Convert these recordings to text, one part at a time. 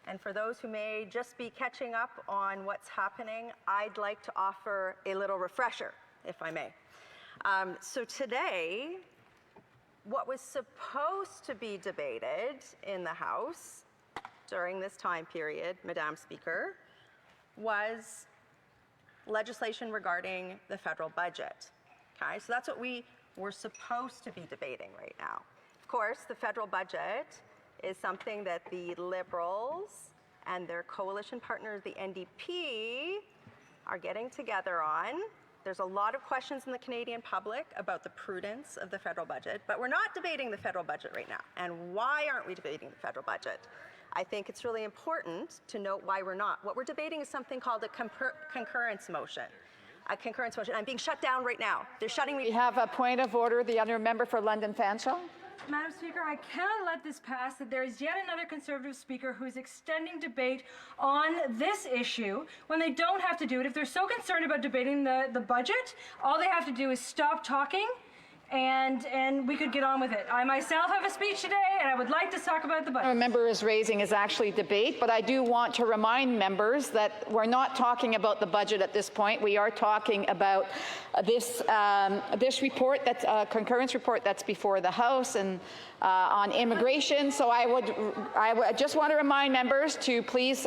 And for those who may just be catching up on what's happening, I'd like to offer a little refresher, if I may. So today, what was supposed to be debated in the House during this time period, Madam Speaker, was legislation regarding the federal budget. Okay, so that's what we were supposed to be debating right now. Of course, the federal budget is something that the Liberals and their coalition partner, the NDP, are getting together on. There's a lot of questions in the Canadian public about the prudence of the federal budget, but we're not debating the federal budget right now. And why aren't we debating the federal budget? I think it's really important to note why we're not. What we're debating is something called a concurrence motion. A concurrence motion. I'm being shut down right now. They're shutting me. We have a point of order. The other member for London Fanshawe. Madam Speaker, I cannot let this pass that there is yet another Conservative speaker who is extending debate on this issue when they don't have to do it. If they're so concerned about debating the budget, all they have to do is stop talking and we could get on with it. I myself have a speech today and I would like to talk about the budget. A member is raising is actually debate, but I do want to remind members that we're not talking about the budget at this point. We are talking about this report, that's a concurrence report that's before the House and on immigration. So I would just want to remind members to please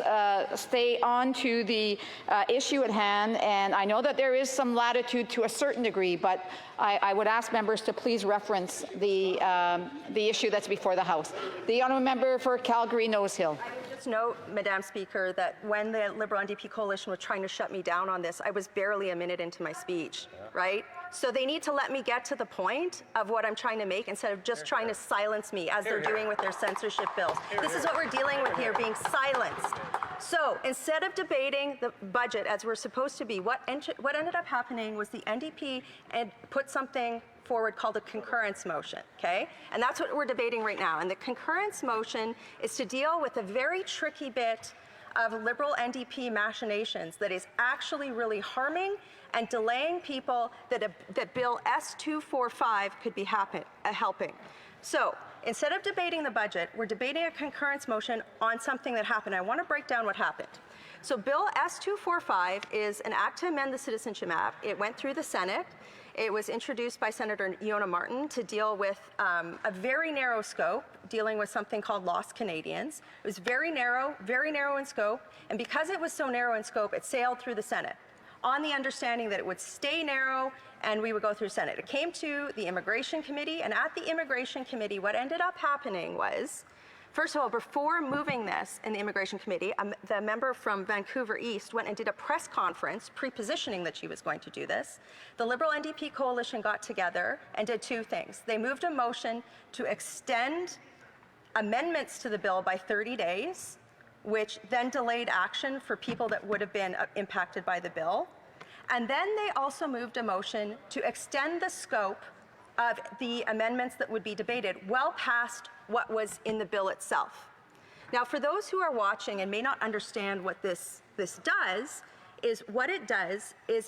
stay on to the issue at hand. And I know that there is some latitude to a certain degree, but I would ask members to please reference the issue that's before the House. The honourable member for Calgary-Nose Hill. I would just note, Madam Speaker, that when the Liberal NDP coalition was trying to shut me down on this, I was barely a minute into my speech, right? So they need to let me get to the point of what I'm trying to make instead of just trying to silence me as they're doing with their censorship bills. This is what we're dealing with here, being silenced. So instead of debating the budget as we're supposed to be, what ended up happening was the NDP put something forward called a concurrence motion, okay? And that's what we're debating right now. And the concurrence motion is to deal with a very tricky bit of Liberal NDP machinations that is actually really harming and delaying people that Bill S-245 could be helping. So instead of debating the budget, we're debating a concurrence motion on something that happened. I want to break down what happened. So Bill S-245 is an act to amend the Citizenship Act. It went through the Senate. It was introduced by Senator Iona Martin to deal with a very narrow scope, dealing with something called lost Canadians. It was very narrow in scope, and because it was so narrow in scope, it sailed through the Senate on the understanding that it would stay narrow and we would go through Senate. It came to the Immigration Committee, and at the Immigration Committee, what ended up happening was, first of all, before moving this in the Immigration Committee, the member from Vancouver East went and did a press conference pre-positioning that she was going to do this. The Liberal NDP coalition got together and did two things. They moved a motion to extend amendments to the bill by 30 days, which then delayed action for people that would have been impacted by the bill. And then they also moved a motion to extend the scope of the amendments that would be debated well past what was in the bill itself. Now, for those who are watching and may not understand what this does, is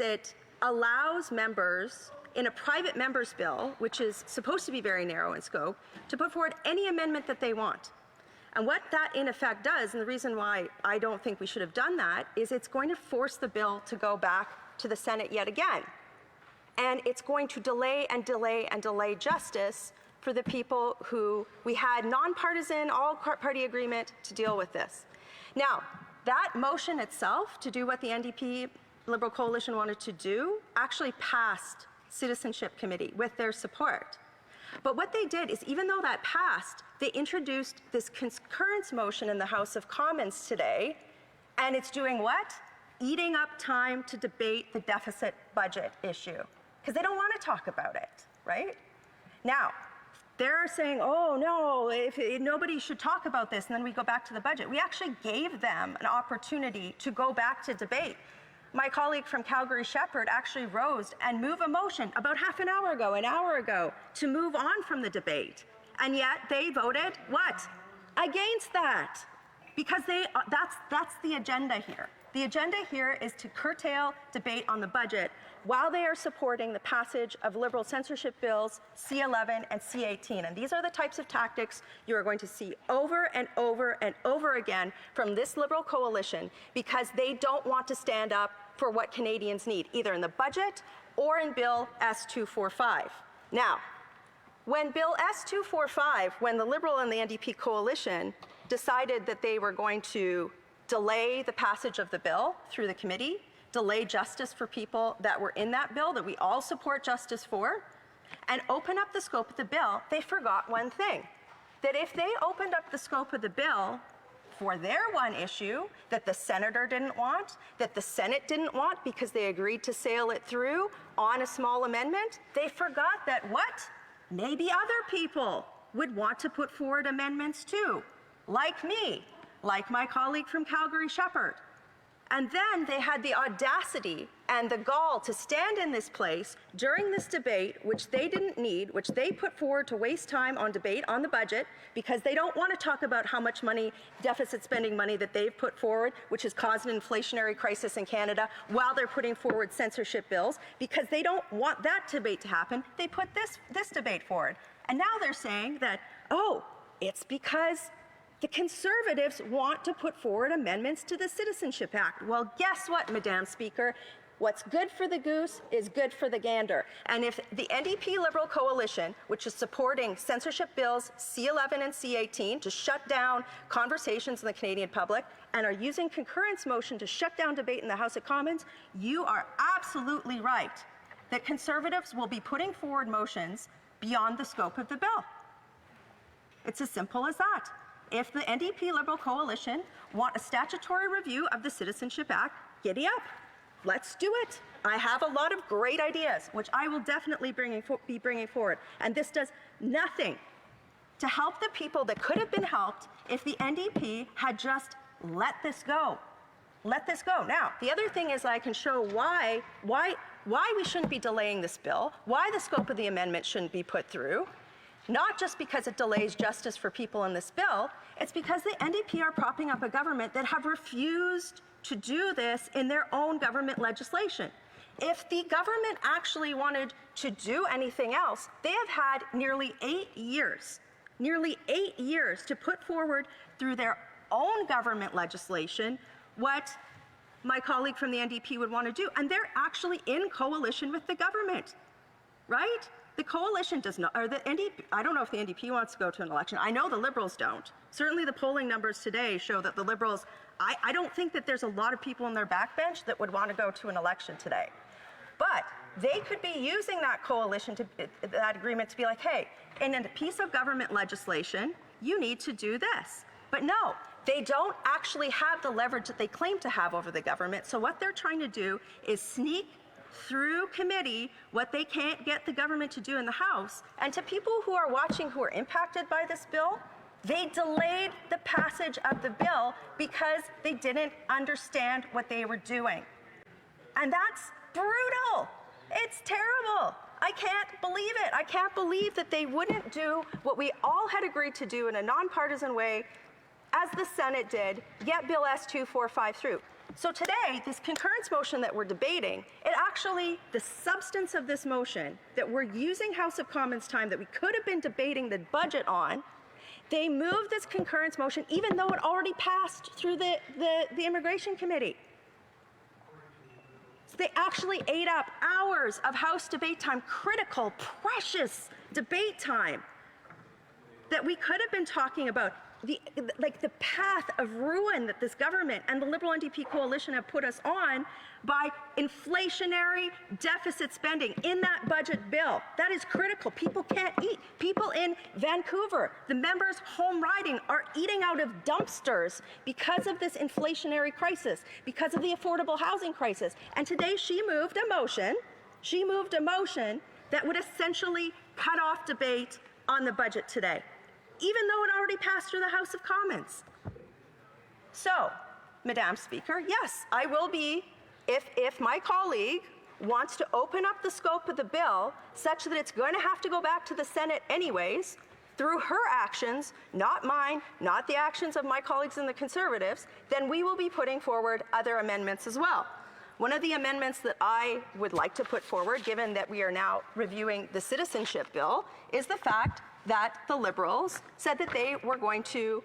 it allows members in a private member's bill, which is supposed to be very narrow in scope, to put forward any amendment that they want. And what that in effect does, and the reason why I don't think we should have done that, is it's going to force the bill to go back to the Senate yet again. And it's going to delay and delay and delay justice for the people who we had nonpartisan, all-party agreement to deal with this. Now, that motion itself to do what the NDP Liberal Coalition wanted to do actually passed Citizenship Committee with their support. But what they did is, even though that passed, they introduced this concurrence motion in the House of Commons today, and it's doing what? Eating up time to debate the deficit budget issue, because they don't want to talk about it, right? Now, they're saying, oh no, nobody should talk about this, and then we go back to the budget. We actually gave them an opportunity to go back to debate. My colleague from Calgary Shepherd actually rose and moved a motion about half an hour ago, to move on from the debate. And yet they voted, what? Against that. Because that's the agenda here. The agenda here is to curtail debate on the budget while they are supporting the passage of Liberal censorship bills C11 and C18. And these are the types of tactics you are going to see over and over and over again from this Liberal coalition, because they don't want to stand up for what Canadians need, either in the budget or in Bill S245. Now, when Bill S245, when the Liberal and the NDP coalition decided that they were going to delay the passage of the bill through the committee, delay justice for people that were in that bill, that we all support justice for, and open up the scope of the bill, they forgot one thing, that if they opened up the scope of the bill for their one issue that the senator didn't want, that the Senate didn't want because they agreed to sail it through on a small amendment, they forgot that what? Maybe other people would want to put forward amendments too, like me, like my colleague from Calgary Shepherd. And then they had the audacity and the gall to stand in this place during this debate, which they didn't need, which they put forward to waste time on debate on the budget, because they don't want to talk about how much money, deficit spending money that they've put forward, which has caused an inflationary crisis in Canada, while they're putting forward censorship bills, because they don't want that debate to happen. They put this debate forward. And now they're saying that, oh, it's because the Conservatives want to put forward amendments to the Citizenship Act. Well, guess what, Madam Speaker? What's good for the goose is good for the gander. And if the NDP-Liberal coalition, which is supporting censorship bills C11 and C18 to shut down conversations in the Canadian public, and are using concurrence motion to shut down debate in the House of Commons, you are absolutely right that Conservatives will be putting forward motions beyond the scope of the bill. It's as simple as that. If the NDP-Liberal coalition want a statutory review of the Citizenship Act, giddy up. Let's do it. I have a lot of great ideas, which I will definitely be bringing forward. And this does nothing to help the people that could have been helped if the NDP had just let this go. Let this go. Now, the other thing is I can show why we shouldn't be delaying this bill, why the scope of the amendment shouldn't be put through. Not just because it delays justice for people in this bill, it's because the NDP are propping up a government that have refused to do this in their own government legislation. If the government actually wanted to do anything else, they have had nearly 8 years to put forward through their own government legislation what my colleague from the NDP would want to do. And they're actually in coalition with the government, right? The coalition does not, or the NDP, I don't know if the NDP wants to go to an election. I know the Liberals don't. Certainly the polling numbers today show that the Liberals, I don't think that there's a lot of people in their backbench that would want to go to an election today. But they could be using that coalition, that agreement to be like, hey, in a piece of government legislation, you need to do this. But no, they don't actually have the leverage that they claim to have over the government. So what they're trying to do is sneak through committee what they can't get the government to do in the House. And to people who are watching who are impacted by this bill, they delayed the passage of the bill because they didn't understand what they were doing. And that's brutal. It's terrible. I can't believe it. I can't believe that they wouldn't do what we all had agreed to do in a nonpartisan way, as the Senate did, get Bill S245 through. So today, this concurrence motion that we're debating, the substance of this motion that we're using House of Commons time that we could have been debating the budget on, they moved this concurrence motion even though it already passed through the Immigration Committee. So they actually ate up hours of House debate time, critical, precious debate time that we could have been talking about. The path of ruin that this government and the Liberal NDP coalition have put us on by inflationary deficit spending in that budget bill. That is critical. People can't eat. People in Vancouver, the members home riding, are eating out of dumpsters because of this inflationary crisis, because of the affordable housing crisis. And today she moved a motion that would essentially cut off debate on the budget today, even though it already passed through the House of Commons. So, Madam Speaker, yes, I will be, if my colleague wants to open up the scope of the bill such that it's going to have to go back to the Senate anyways, through her actions, not mine, not the actions of my colleagues in the Conservatives, then we will be putting forward other amendments as well. One of the amendments that I would like to put forward, given that we are now reviewing the citizenship bill, is the fact that the Liberals said that they were going to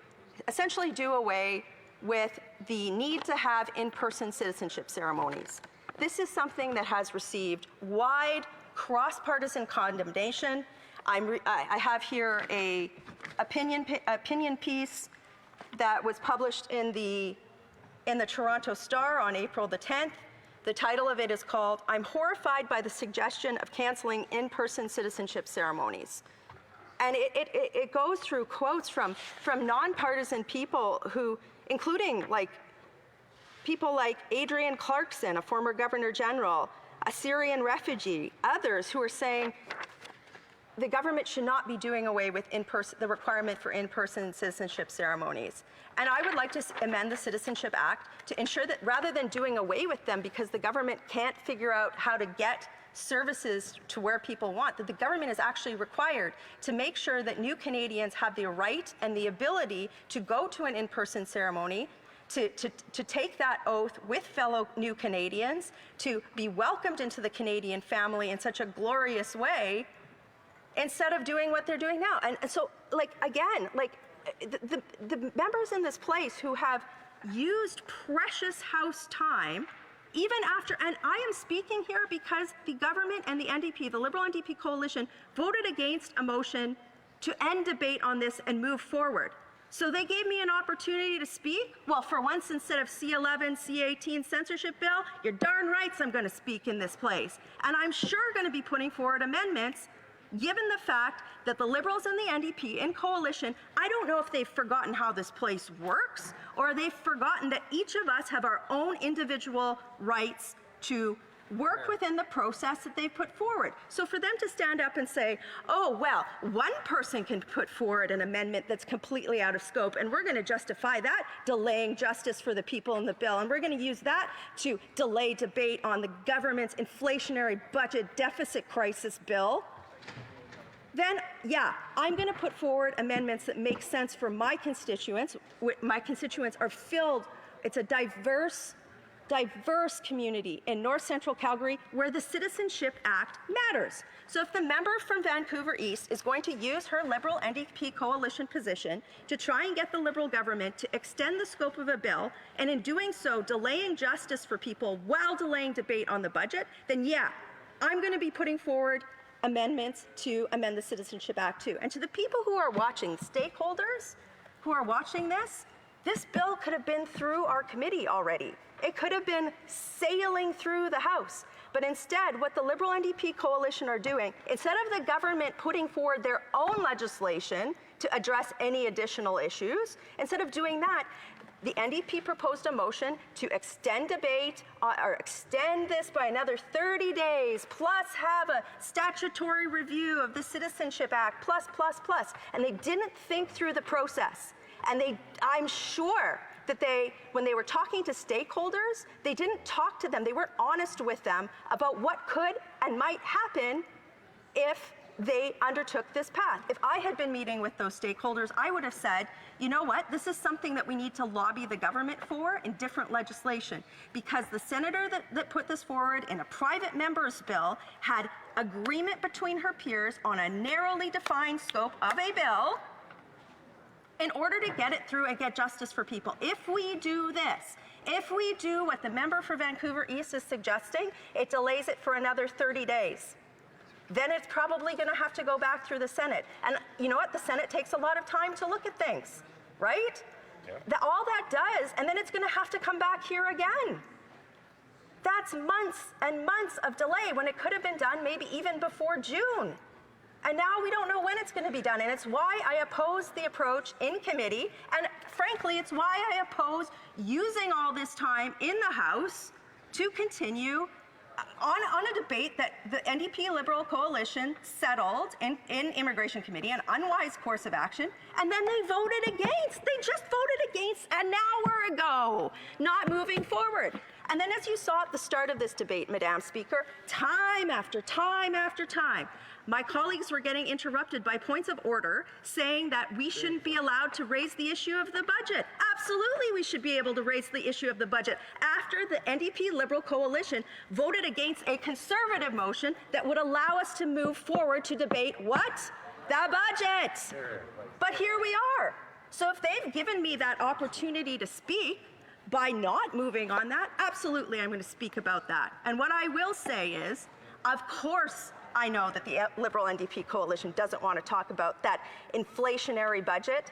essentially do away with the need to have in-person citizenship ceremonies. This is something that has received wide cross-partisan condemnation. I have here a opinion piece that was published in the Toronto Star on April the 10th. The title of it is called, "I'm horrified by the suggestion of canceling in-person citizenship ceremonies." And it goes through quotes from nonpartisan people who, including people like Adrian Clarkson, a former Governor General, a Syrian refugee, others who are saying the government should not be doing away with the requirement for in-person citizenship ceremonies. And I would like to amend the Citizenship Act to ensure that rather than doing away with them because the government can't figure out how to get services to where people want, that the government is actually required to make sure that new Canadians have the right and the ability to go to an in-person ceremony, to take that oath with fellow new Canadians, to be welcomed into the Canadian family in such a glorious way, instead of doing what they're doing now. And so, again, the members in this place who have used precious House time, even after, and I am speaking here because the government and the NDP, the Liberal NDP coalition, voted against a motion to end debate on this and move forward. So they gave me an opportunity to speak. Well, for once, instead of C11, C18 censorship bill, you're darn right I'm going to speak in this place. And I'm sure going to be putting forward amendments, given the fact that the Liberals and the NDP in coalition, I don't know if they've forgotten how this place works, or they've forgotten that each of us have our own individual rights to work within the process that they've put forward. So for them to stand up and say, oh, well, one person can put forward an amendment that's completely out of scope, and we're going to justify that delaying justice for the people in the bill, and we're going to use that to delay debate on the government's inflationary budget deficit crisis bill, then, yeah, I'm going to put forward amendments that make sense for my constituents. My constituents are filled, it's a diverse community in North Central Calgary where the Citizenship Act matters. So if the member from Vancouver East is going to use her Liberal NDP coalition position to try and get the Liberal government to extend the scope of a bill, and in doing so delaying justice for people while delaying debate on the budget, then yeah, I'm going to be putting forward amendments to amend the Citizenship Act too. And to the people who are watching, stakeholders who are watching this bill could have been through our committee already. It could have been sailing through the House. But instead, what the Liberal NDP coalition are doing, instead of the government putting forward their own legislation to address any additional issues, instead of doing that, the NDP proposed a motion to extend debate or extend this by another 30 days, plus have a statutory review of the Citizenship Act, plus. And they didn't think through the process. And I'm sure that when they were talking to stakeholders, they didn't talk to them, they weren't honest with them about what could and might happen if they undertook this path. If I had been meeting with those stakeholders, I would have said, you know what, this is something that we need to lobby the government for in different legislation, because the senator that put this forward in a private member's bill had agreement between her peers on a narrowly defined scope of a bill in order to get it through and get justice for people. If we do this, if we do what the member for Vancouver East is suggesting, it delays it for another 30 days. Then it's probably going to have to go back through the Senate. And you know what? The Senate takes a lot of time to look at things, right? Yeah. All that does, and then it's going to have to come back here again. That's months and months of delay when it could have been done maybe even before June. And now we don't know when it's going to be done. And it's why I oppose the approach in committee. And frankly, it's why I oppose using all this time in the House to continue on a debate that the NDP-Liberal coalition settled in Immigration Committee, an unwise course of action, and then they voted against. They just voted against an hour ago, not moving forward. And then as you saw at the start of this debate, Madam Speaker, time after time after time, my colleagues were getting interrupted by points of order saying that we shouldn't be allowed to raise the issue of the budget. Absolutely, we should be able to raise the issue of the budget after the NDP-Liberal coalition voted against a Conservative motion that would allow us to move forward to debate what? The budget. But here we are. So if they've given me that opportunity to speak, by not moving on that, absolutely I'm going to speak about that. And what I will say is, of course, I know that the Liberal NDP coalition doesn't want to talk about that inflationary budget,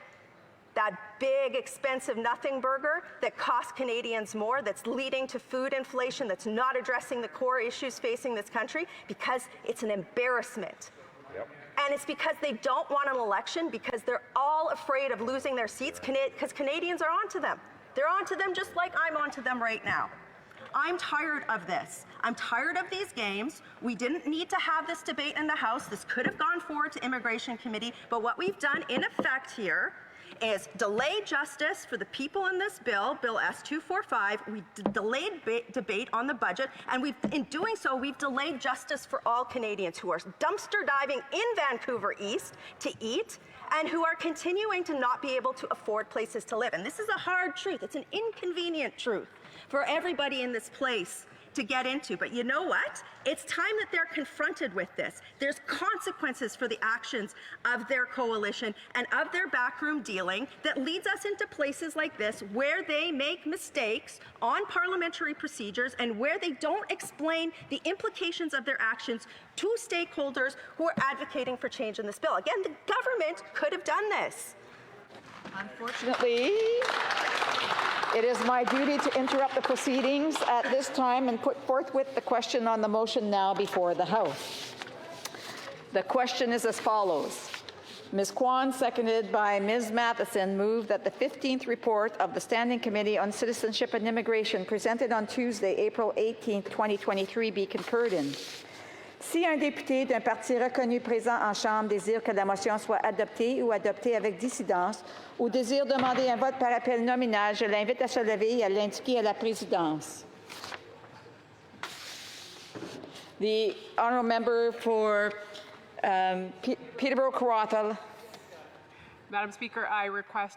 that big, expensive nothing burger that costs Canadians more, that's leading to food inflation, that's not addressing the core issues facing this country, because it's an embarrassment. Yep. And it's because they don't want an election, because they're all afraid of losing their seats, because Canadians are onto them. They're onto them just like I'm onto them right now. I'm tired of this. I'm tired of these games. We didn't need to have this debate in the House. This could have gone forward to Immigration Committee, but what we've done in effect here is delay justice for the people in this bill, Bill S-245. We delayed debate on the budget, and in doing so, we've delayed justice for all Canadians who are dumpster diving in Vancouver East to eat and who are continuing to not be able to afford places to live. And this is a hard truth. It's an inconvenient truth for everybody in this place to get into. But you know what? It's time that they're confronted with this. There's consequences for the actions of their coalition and of their backroom dealing that leads us into places like this where they make mistakes on parliamentary procedures and where they don't explain the implications of their actions to stakeholders who are advocating for change in this bill. Again, the government could have done this. Unfortunately, it is my duty to interrupt the proceedings at this time and put forthwith the question on the motion now before the House. The question is as follows. Ms. Kwan, seconded by Ms. Matheson, moved that the 15th report of the Standing Committee on Citizenship and Immigration presented on Tuesday, April 18, 2023, be concurred in. Si un député d'un parti reconnu présent en Chambre désire que la motion soit adoptée ou adoptée avec dissidence ou désire demander un vote par appel nominal, je l'invite à se lever et à l'indiquer à la présidence. The honourable member for Peterborough-Carrothal. Madam Speaker, I request